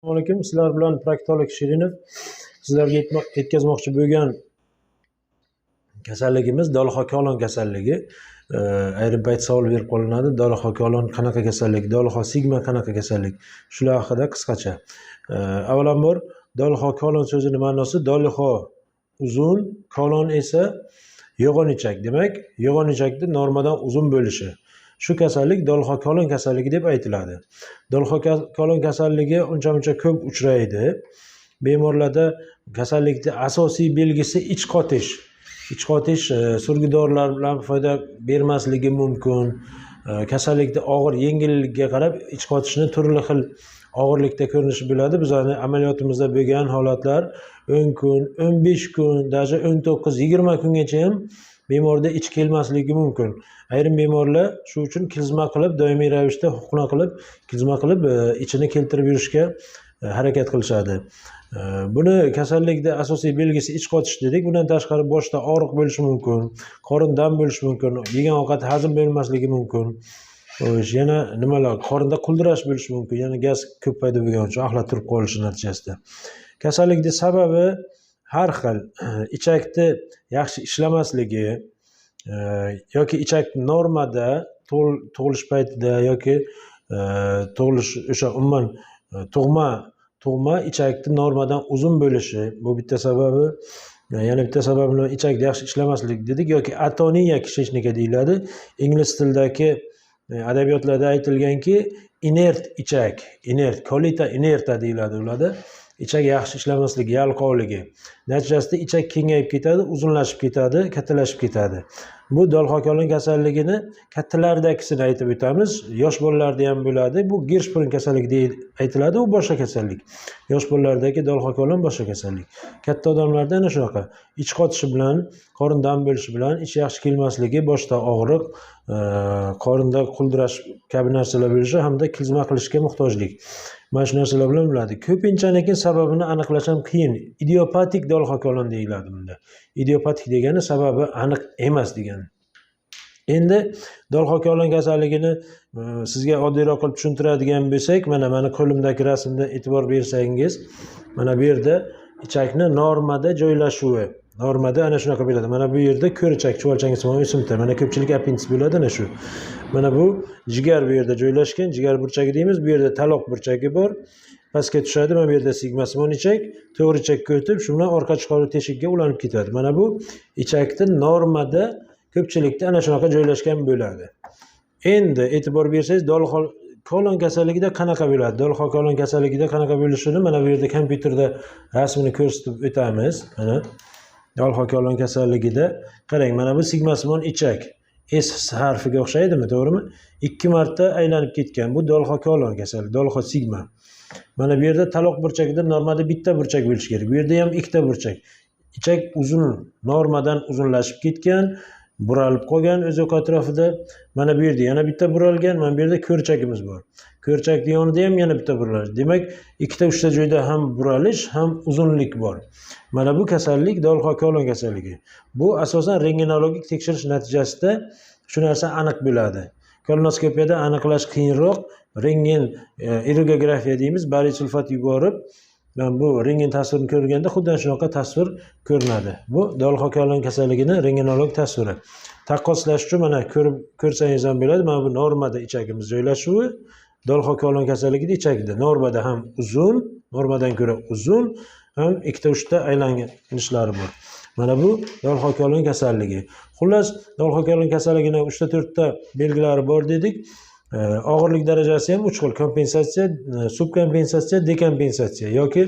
Assalomu alaykum. Sizlar bilan Proktolog Shirinov. Sizlarga yetkazmoqchi bo'lgan kasalligimiz Dolxokolon kasalligi. Ayrim payt savol berib qolinadi. Dolxokolon qanaqa kasallik? Dolxo sigma qanaqa kasallik? Shular haqida qisqacha. Avvalambor Dolxokolon so'zining ma'nosi dolxo uzun, kolon esa yo'g'on-ichak. Demak, yo'g'on-ichakni normadan uzun bo'lishi. Shu kasallik Dolxokolon kasalligi deb aytiladi. Dolxokolon kasalligi uncha-muncha ko'p uchraydi. Bemorlarda kasallikning asosiy belgisi ich qotish. Ich qotish surgidorlar bilan foyda bermasligi mumkin. Kasallikning og'ir yengilligiga qarab ich qotishni turli xil og'irlikda ko'rinishi bo'ladi. Bizning amaliyotimizda bo'lgan holatlar 10 kun, 15 kun, даже 19-20 kungacha ham bemorda ich kelmasligi mumkin. Ayrim bemorlar shu uchun klizma qilib, doimiy ravishda huqna qilib, klizma qilib ichini keltirib yurishga harakat qilishadi. Buni kasallikning asosiy belgisi ich qotish dedik. Bundan tashqari boshda og'riq bo'lishi mumkin, qorin dam bo'lishi mumkin, yegan ovqat hazm bo'lmasligi mumkin. Yana nimalar, qorinda quldirash bo'lishi mumkin, yana gaz ko'p paydo bo'lgani uchun axlat turib qolishi natijasida. Kasallikning sababi har xil. Ichakni yaxshi ishlamasligi yoki ichak normada tug'ilish paytida yoki tug'ilish o'sha umuman tug'ma ichakni normadan uzun bo'lishi bu bitta sababi. Yana bitta sababi ichakda yaxshi ishlamasligi dedik yoki atoniya kishishnika deyiladi. Ingliz tilidagi adabiyotlarda aytilganki inert ichak, kolita inerta deyiladi ularda. Ichak yaxshi ishlamasligi, yalqovligi. Natijasida ichak kengayib ketadi, uzunlashib ketadi, kattalashib ketadi. Bu Dolxokolon kasalligini kattalardagini aytib o'tamiz. Yosh bolalarda ham bo'ladi. Bu Girshprin kasalligi deb aytiladi, u boshqa kasallik. Yosh bolalardagi Dolxokolon boshqa kasallik. Katta odamlarda ana shunaqa ich qotishi bilan, qorin dam bo'lishi bilan ich yaxshi kelmasligi, boshda og'riq, qorinda quldirash kabi narsalar bo'lishi hamda klizma qilishga muhtojlik. Mana shu narsalar bilan bo'ladi. Ko'pinchalik sababini aniqlash ham qiyin. Idiopatik Dolxokolon deyiladi bunda. Idiopatik degani sababi aniq emas degani. Endi Dolxokolon kasalligini sizga oddiyroq qilib tushuntiradigan bo'lsak, mana qo'limdagi rasmda e'tibor bersangiz, mana bu yerda ichakni normada joylashuvi. Normada ana shunaqa bo'ladi. Mana bu yerda ko'richak, chuvalchangisimon o'simta. Mana ko'pchilik appendis bo'ladi ana shu. Mana bu jigar bu yerda joylashgan, jigar burchagi deymiz. Bu yerda taloq burchagi bor. Pastga tushadi. Mana bu yerda sigmasimon ichak, to'g'ri ichakka o'tib, shu bilan orqa chiqaruv teshigiga ulanib ketadi. Mana bu ichakni normada ko'pchilikda ana shunaqa joylashgan bo'ladi. Endi e'tibor bersangiz, Dolxokolon kasalligida qanaqa bo'ladi? Dolxokolon kasalligida qanaqa bo'lishini mana bu yerda kompyuterda rasmini ko'rsatib o'tamiz. Mana Dolxokolon kasalligida qarang, mana bu sigmasimon ichak. S harfiga o'xshaydimi, to'g'rimi? 2 marta aylanib ketgan. Bu Dolxokolon kasalligi, Dolxo sigma. Mana bu yerda taloq burchagida normada bitta burchak bo'lishi kerak. Bu yerda ham ikkita burchak. Ichak uzun, normadan uzunlashib ketgan, buralib qolgan o'z atrofida. Mana bu yerda yana bitta buralgan, mana bu yerda ko'rchagimiz bor. Ko'rchakning yonida ham yana bitta buralish. Demak, ikkita uchta joyda ham buralish, ham uzunlik bor. Mana bu kasallik Dolxokolon kasalligi. Bu asosan rentgenologik tekshirish natijasida shu narsa aniq bo'ladi. Kolonoskopiyada aniqlash qiyinroq. Rentgen irrogografiya deymiz, bariy sulfat yuborib, men bu rentgen tasvirini ko'rganda xuddi shunaqa tasvir ko'rinadi. Bu Dolxokolon kasalligining rentgenolog tasviri. Taqqoslash uchun mana ko'rsangiz ham bo'ladi. Mana bu normada ichagimiz joylashuvi. Dolxokolon kasalligida ichagida normada ham uzun, normadan ko'ra uzun, ham ikkita uchta aylanishlari bor. Mana bu Dolxokolon kasalligi. Xullas, Dolxokolon kasalligining 3-4 ta belgilari bor dedik. Og'irlik darajasi ham 3 xil: kompensatsiya, subkompensatsiya, dekompensatsiya yoki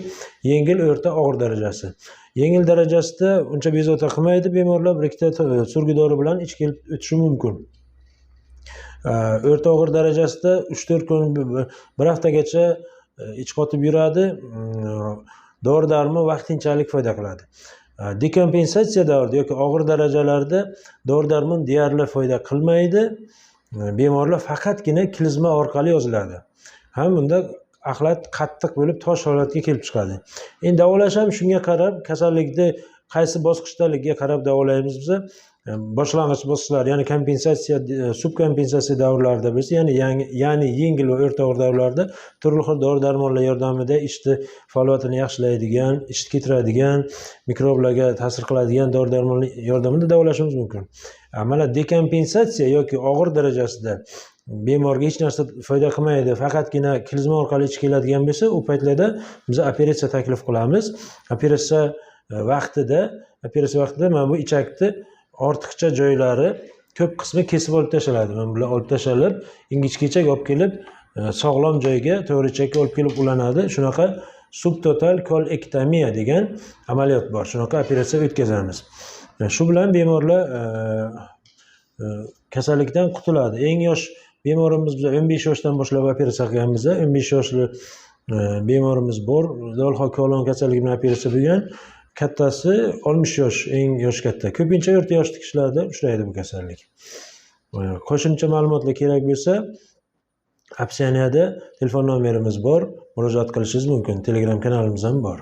yengil, o'rta, og'ir darajasi. Yengil darajasida uncha bezovta qilmaydi bemorlar, bir ikkita surgidori bilan ich kelib o'tishi mumkin. O'rta og'ir darajasida 3-4 kun, bir haftagacha ich qotib yuradi. Dori-darmon vaqtinchalik foyda qiladi. Dekompensatsiya davrida yoki og'ir darajalarda dori-darmon deyarli foyda qilmaydi. Bemorlar faqatgina klizma orqali yoziladi. Ham bunda axlat qattiq bo'lib tosh holatga kelib chiqadi. Endi davolash ham shunga qarab, kasallikni qaysi bosqichdaligiga qarab davolaymiz biz. boshlang'ich bosqichlar, ya'ni kompensatsiya, subkompensatsiya davrlarida bo'lsa, ya'ni yengil va o'rta og'ir davrlarda turli xil dori-darmonlar yordamida ishni faoliyatini yaxshilaydigan, ishni ketiradigan, mikroblarga ta'sir qiladigan dori-darmonlar yordamida davolashimiz mumkin. Mana dekompensatsiya yoki og'ir darajasida bemorga hech narsa foyda qilmaydi, faqatgina klizma orqali ichib keladigan bo'lsa, u paytlarda biz operatsiya taklif qilamiz. Operatsiya vaqtida mana bu ichakni ortiqcha joylari ko'p qismi kesib olib tashaladi. Mana bular olib tashalib, ingichka ichak olib kelib, sog'lom joyga, to'g'ri ichakka olib kelib ulanadi. Shunaqa subtotal kolektomiya degan amaliyot bor. Shunaqa operatsiya o'tkazamiz. Shu bilan bemorlar kasallikdan qutuladi. Eng yosh bemorimiz biz 15 yoshdan boshlab operatsiya qilganmiz. 15 yoshli bemorimiz bor. Dolxo kolon kasalligi bilan operatsiya bo'lgan. Kattasi 60 yosh, eng yosh katta. Ko'pincha o'rta yoshli kishilarda uchraydi bu kasallik. Qo'shimcha ma'lumotlar kerak bo'lsa, opsioniyada telefon nomerimiz bor, murojaat qilishingiz mumkin. Telegram kanalimiz ham bor.